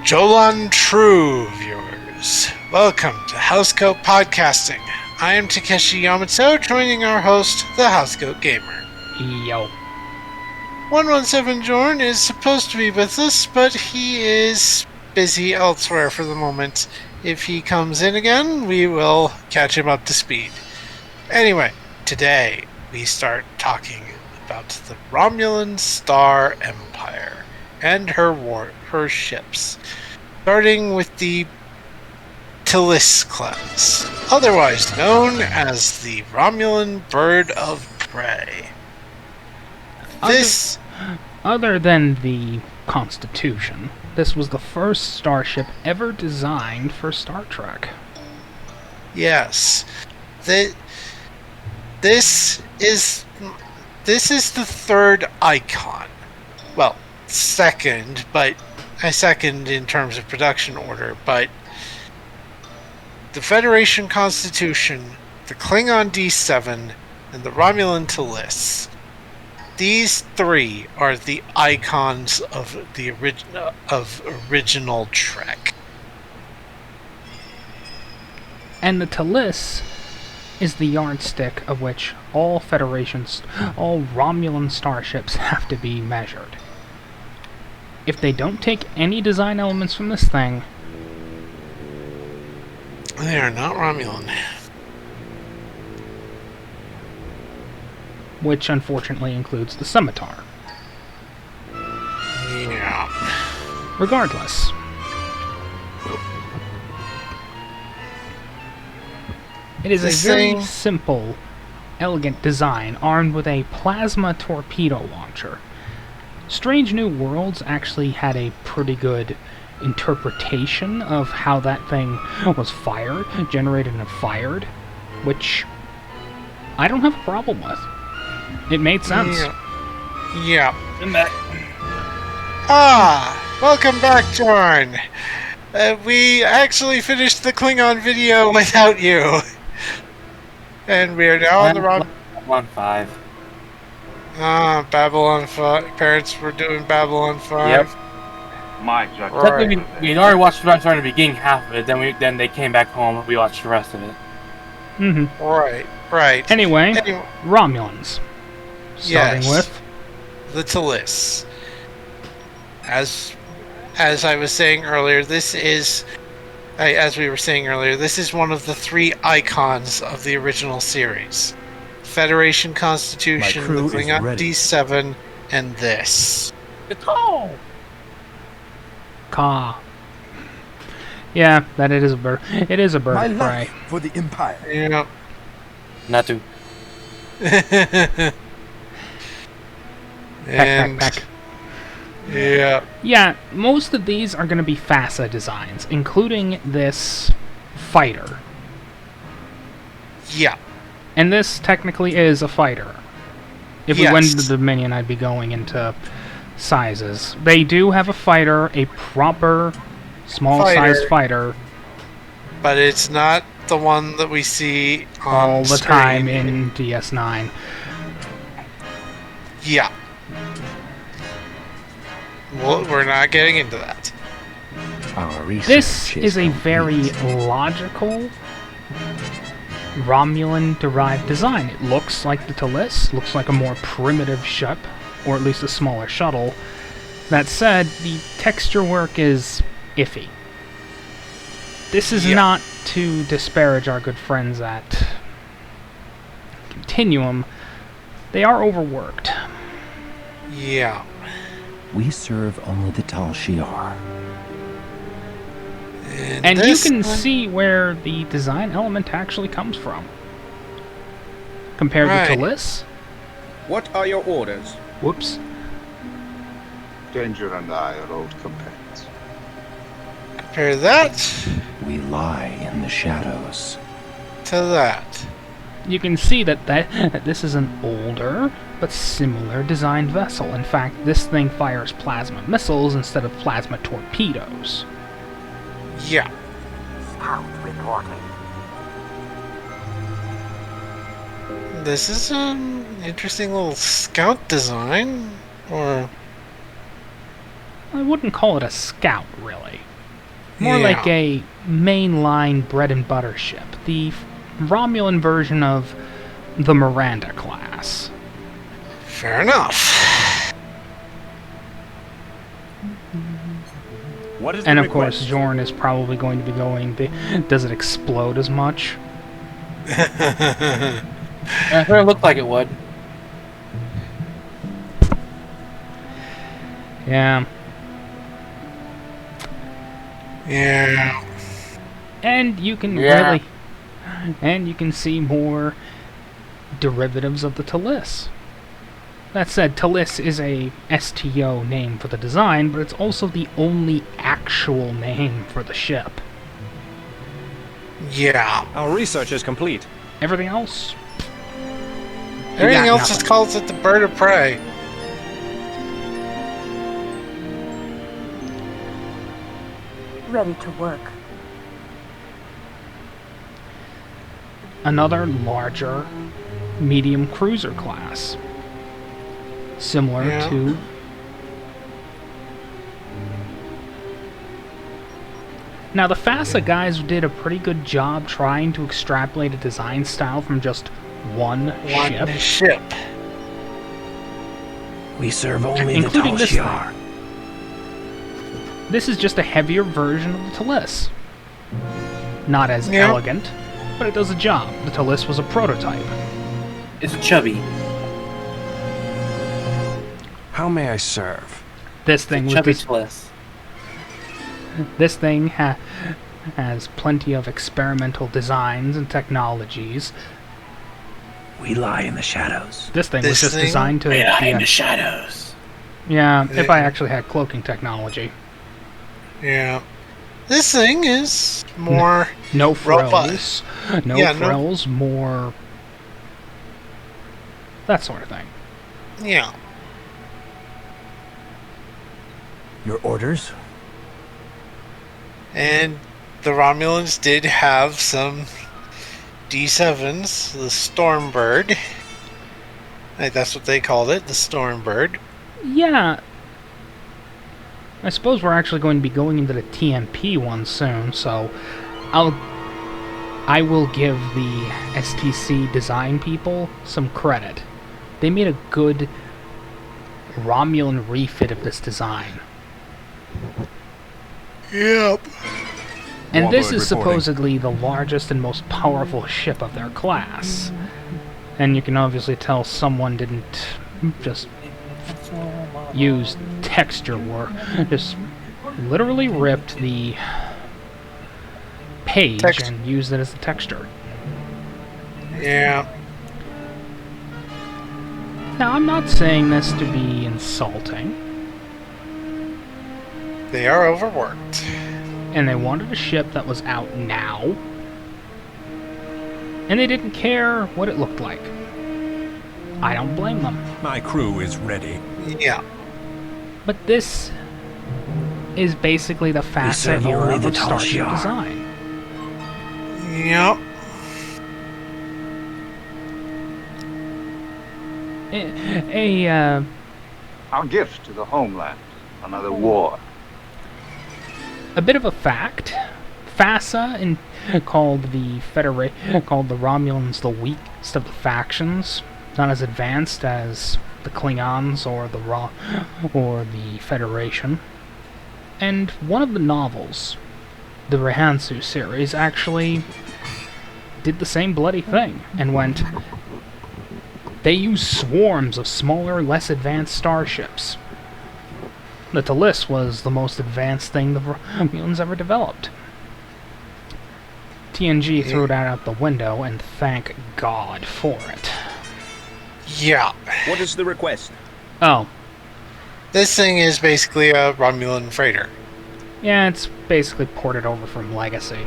Jolan True viewers, welcome to Housecoat Podcasting. I am Takeshi Yamato, joining our host, the Housecoat Gamer. Yo. 117 Jorn is supposed to be with us, but he is busy elsewhere for the moment. If he comes in again, we will catch him up to speed. Anyway, today we start talking about the Romulan Star Empire and her ships, starting with the Tilis class, otherwise known as the Romulan Bird of Prey. Other than the Constitution, this was the first starship ever designed for Star Trek. Yes. This is the third icon. Well, second in terms of production order, but the Federation Constitution, the Klingon D7, and the Romulan Tilis. These three are the icons of the original Trek. And the Tilis is the yardstick of which all Romulan starships have to be measured. If they don't take any design elements from this thing, they are not Romulan. Which unfortunately includes the scimitar. Yeah. Regardless. It is a very simple, elegant design armed with a plasma torpedo launcher. Strange New Worlds actually had a pretty good interpretation of how that thing was generated and fired, which I don't have a problem with. It made sense. Yeah. Welcome back, Jorn. We actually finished the Klingon video without you. And we are now on the wrong... Babylon 5. Babylon 5. Parents were doing Babylon 5. Yep. My judgment. Technically, we already watched the start of the beginning half of it, then they came back home and we watched the rest of it. Mm-hmm. Right. Anyway, Romulans. Starting with the Tilis. As I was saying earlier, this is one of the three icons of the original series. Federation Constitution, the Klingon D7, and this. Ka. Yeah, that it is a bird. It is a bird of prey. For the Empire. Yeah. Not to. Peck. Yeah. Yeah, most of these are going to be FASA designs, including this fighter. Yeah. And this technically is a fighter. If we went into the Dominion, I'd be going into sizes. They do have a fighter, a proper small-sized fighter. But it's not the one that we see on all the screen. Time in DS9. Yeah. Well, we're not getting into that. This is a very logical Romulan-derived design. It looks like the Tilis, looks like a more primitive ship, or at least a smaller shuttle. That said, the texture work is iffy. This is not to disparage our good friends at Continuum. They are overworked. Yeah. We serve only the Tal Shiar. And you can see where the design element actually comes from. Compared to Tilis. What are your orders? Whoops. Danger and I are old companions. Compare that. We lie in the shadows. To that. You can see that this is an older but similar designed vessel. In fact, this thing fires plasma missiles instead of plasma torpedoes. Yeah. Scout reporting. This is an interesting little scout design, or... I wouldn't call it a scout, really. More like a mainline bread and butter ship. The Romulan version of the Miranda class. Fair enough. What is And the of course, request? Jorn is probably going to be going, does it explode as much? It sure looked like it would. Yeah. Yeah. And you can Yeah. and you can see more derivatives of the Talus. That said, Talus is a STO name for the design, but it's also the only actual name for the ship. Yeah. Our research is complete. Everything else? Everything got else nothing. just calls it the bird of prey. Ready to work. Another larger medium cruiser class. Similar Yeah. to... Now, the FASA guys did a pretty good job trying to extrapolate a design style from just one ship. ship. We serve only the Including this Tal Shiar. This is just a heavier version of the Talus. Not as Yeah. elegant, but it does a job. The Talus was a prototype. It's a chubby. How may I serve? This thing was Chubby dis- Bliss. This thing has plenty of experimental designs and technologies. We lie in the shadows. This thing was This just thing? designed to be in a- the shadows. yeah, if I actually had cloaking technology. Yeah. This thing is more No Robust. frills. No Yeah, no- frills, more... that sort of thing. yeah. Your orders? And the Romulans did have some D7s, the Stormbird. That's what they called it, the Stormbird. Yeah. I suppose we're actually going to be going into the TMP one soon, so I will give the STC design people some credit. They made a good Romulan refit of this design. Yep. And this Warbird is reporting. supposedly the largest and most powerful ship of their class. And you can obviously tell someone didn't just use texture work, just literally ripped the page and used it as a texture. Yeah. Now, I'm not saying this to be insulting, They are overworked. and they wanted a ship that was out now, and they didn't care what it looked like. I don't blame them. My crew is ready. Yeah. But this is basically the FASA serve era only the of Tal Starship Shiar. design. Yep. Our gift to the homeland. Another war. A bit of a fact: FASA called the Romulans the weakest of the factions, not as advanced as the Klingons or the Federation. And one of the novels, the Rehansu series, actually did the same bloody thing and went. They use swarms of smaller, less advanced starships. The Talus was the most advanced thing the Romulans ever developed. TNG threw that out the window, and thank God for it. Yeah. What is the request? Oh, This thing is basically a Romulan freighter. yeah, it's basically ported over from Legacy.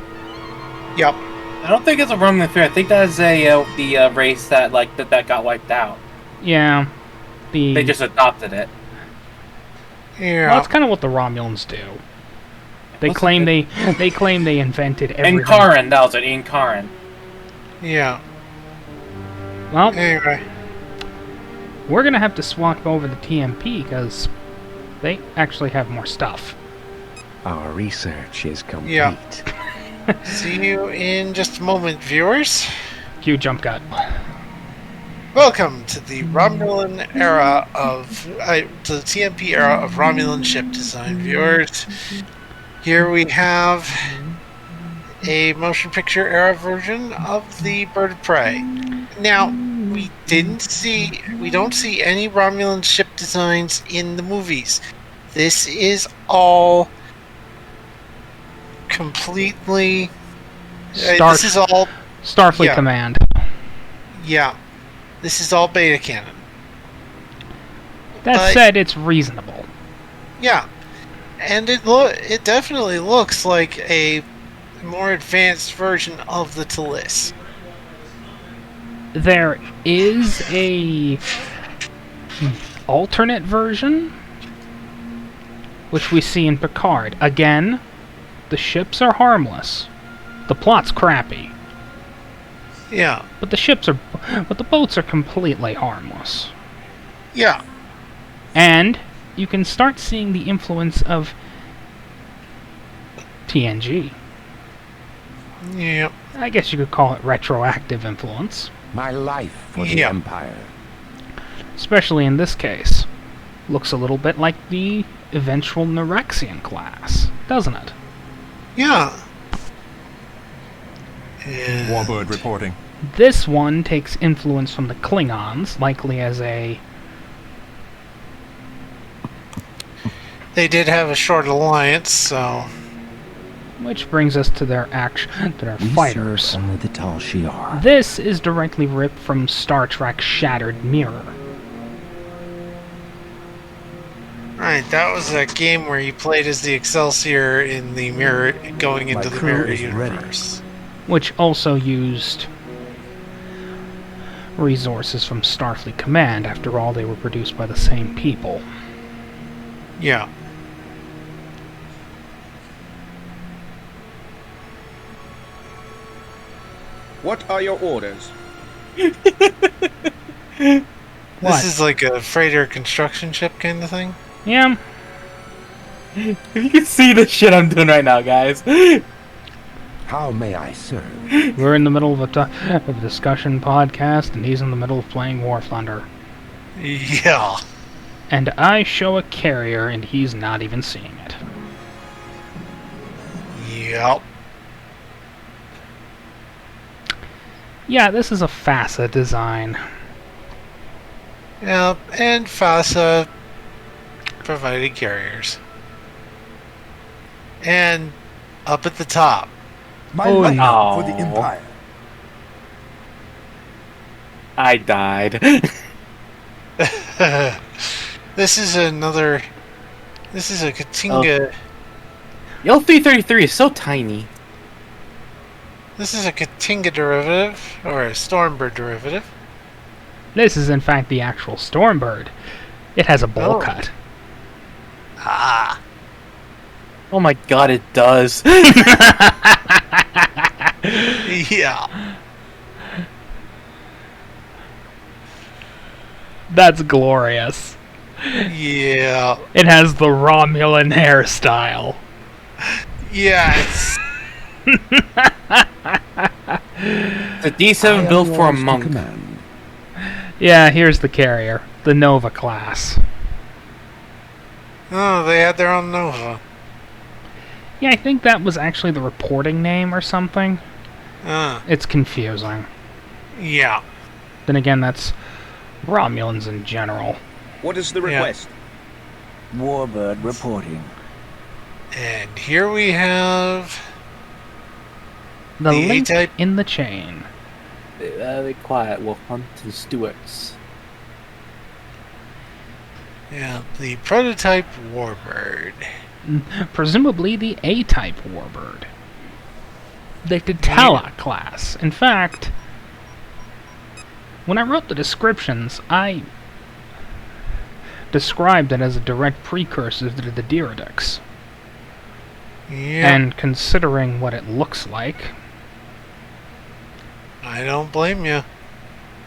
Yep. I don't think it's a Romulan fear. I think that is the race that that got wiped out. Yeah, They just adopted it. Yeah. well, that's kind of what the Romulans do. They What's claim it? they claim they invented everything. Inkaran, that was it. Inkaran. Yeah. Well, Anyway. we're gonna have to swap over the TMP because they actually have more stuff. Our research is complete. Yeah. See you in just a moment, viewers. Cue jump cut. Welcome to the Romulan era of to the TMP era of Romulan ship design, viewers. Here we have a motion picture era version of the Bird of Prey. Now, we don't see any Romulan ship designs in the movies. This is all completely. This is all Starfleet Command. Yeah, this is all beta canon. That said, it's reasonable. Yeah, and it definitely looks like a more advanced version of the Talis. There is a alternate version, which we see in Picard. Again, the ships are harmless. The plot's crappy. Yeah. But the boats are completely harmless. Yeah. And you can start seeing the influence of TNG. Yeah. I guess you could call it retroactive influence. My life for the Empire. Especially in this case. Looks a little bit like the eventual Nerexian class, doesn't it? Yeah. Warbird reporting. This one takes influence from the Klingons, likely as a... They did have a short alliance, so... Which brings us to their fighters. Serve only the Tal Shiar. This is directly ripped from Star Trek Shattered Mirror. Right, that was a game where you played as the Excelsior in the mirror, going into the mirror universe. Which also used resources from Starfleet Command. After all, they were produced by the same people. Yeah. What are your orders? This is like a freighter construction ship kind of thing? Yeah. You can see the shit I'm doing right now, guys. How may I serve? We're in the middle of a discussion podcast, and he's in the middle of playing War Thunder. Yeah. And I show a carrier, and he's not even seeing it. Yep. Yeah, this is a FASA design. Yep, and FASA provided carriers. And up at the top. My life for the Empire. I died. This is a Katinga. The L333 is so tiny. This is a Katinga derivative, or a Stormbird derivative. This is in fact the actual Stormbird. It has a bowl cut. Ah. Oh my god, it does. Yeah. That's glorious. Yeah. It has the Romulan hairstyle. Yes. It's a D7 built for a monk. Yeah, here's the carrier. The Nova class. Oh, they had their own Nova. Yeah, I think that was actually the reporting name or something. It's confusing. Yeah. Then again, that's Romulans in general. What is the request? Warbird reporting. And here we have The link A-type in the chain. Be quiet, we'll hunt the Stewarts. Yeah, the prototype Warbird. Presumably the A-type Warbird. The T'Tala class. In fact, when I wrote the descriptions, I described it as a direct precursor to the Diridex. Yeah. And considering what it looks like, I don't blame you.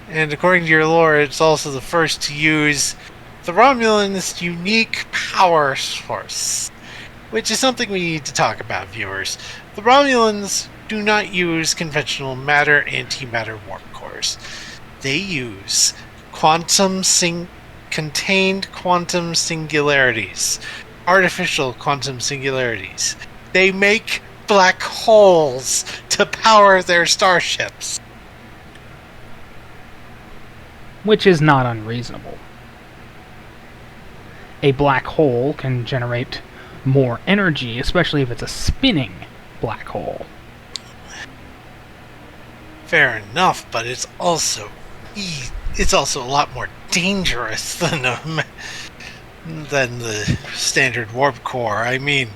And according to your lore, it's also the first to use the Romulans' unique power source. which is something we need to talk about, viewers. The Romulans do not use conventional matter-antimatter warp cores. They use contained quantum singularities, artificial quantum singularities. They make black holes to power their starships. Which is not unreasonable. A black hole can generate more energy, especially if it's a spinning black hole. Fair enough, but it's also a lot more dangerous than the standard warp core. I mean,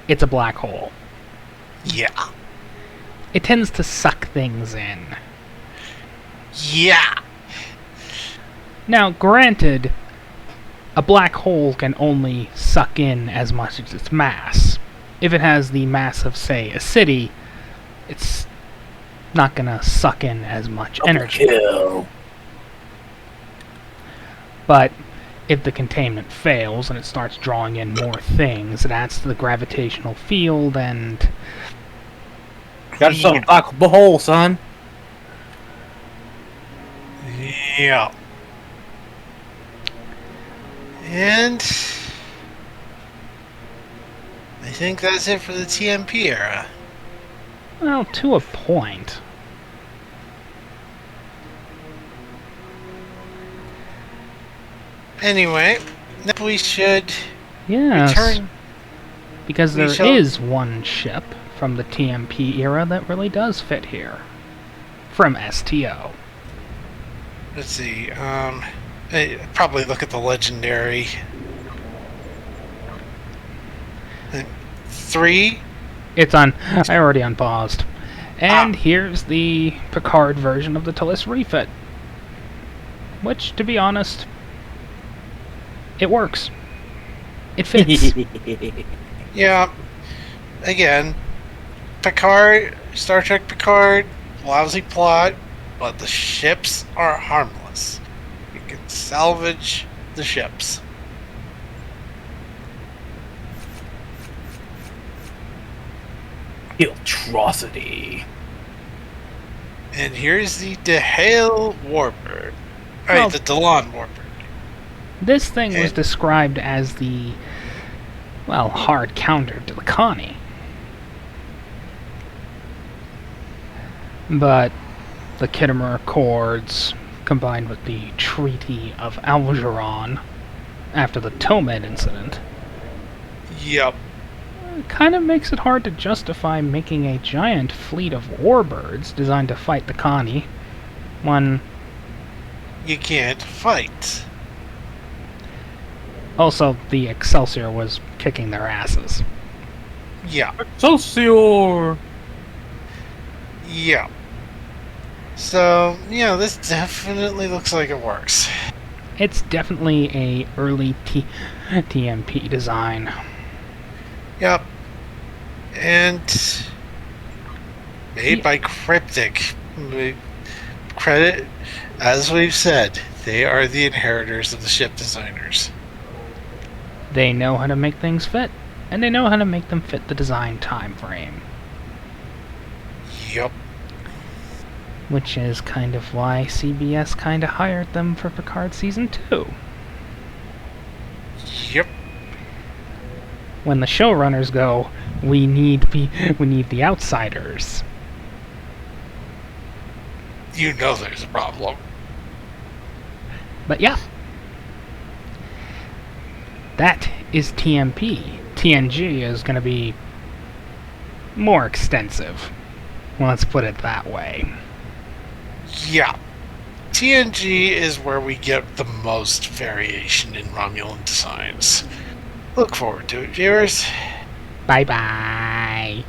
it's a black hole. Yeah. It tends to suck things in. Yeah. Now, granted, a black hole can only suck in as much as its mass. If it has the mass of, say, a city, it's not gonna suck in as much energy. But if the containment fails and it starts drawing in more things, it adds to the gravitational field and... Got yourself a black hole, son. Yeah. And I think that's it for the TMP era. Well, to a point. Anyway, now we should return. Because there is one ship from the TMP era that really does fit here. From STO. Let's see, probably look at the legendary. 3? It's on. I already unpaused. And here's the Picard version of the Tallis refit. Which, to be honest, it works. It fits. Yeah. Again, Picard, Star Trek Picard, lousy plot, but the ships are harmless. You can salvage the ships. Atrocity. And here's the DeHale Warbird. Alright, the Delon Warbird. This thing was described as the, well, hard counter to the Connie. But the Khitomer Accords, combined with the Treaty of Algeron after the Tomed incident, Yep. kind of makes it hard to justify making a giant fleet of warbirds designed to fight the Connie when you can't fight. Also, the Excelsior was kicking their asses. Yeah. Excelsior! Yeah. So, yeah, this definitely looks like it works. It's definitely a early TMP design. Yep. And made by Cryptic. Credit, as we've said, they are the inheritors of the ship designers. They know how to make things fit, and they know how to make them fit the design time frame. Yep. Which is kind of why CBS kind of hired them for Picard Season 2. Yep. When the showrunners go, we need the outsiders. You know there's a problem. But yeah. That is TMP. TNG is going to be more extensive. Let's put it that way. Yeah. TNG is where we get the most variation in Romulan designs. Look forward to it, viewers. Bye-bye.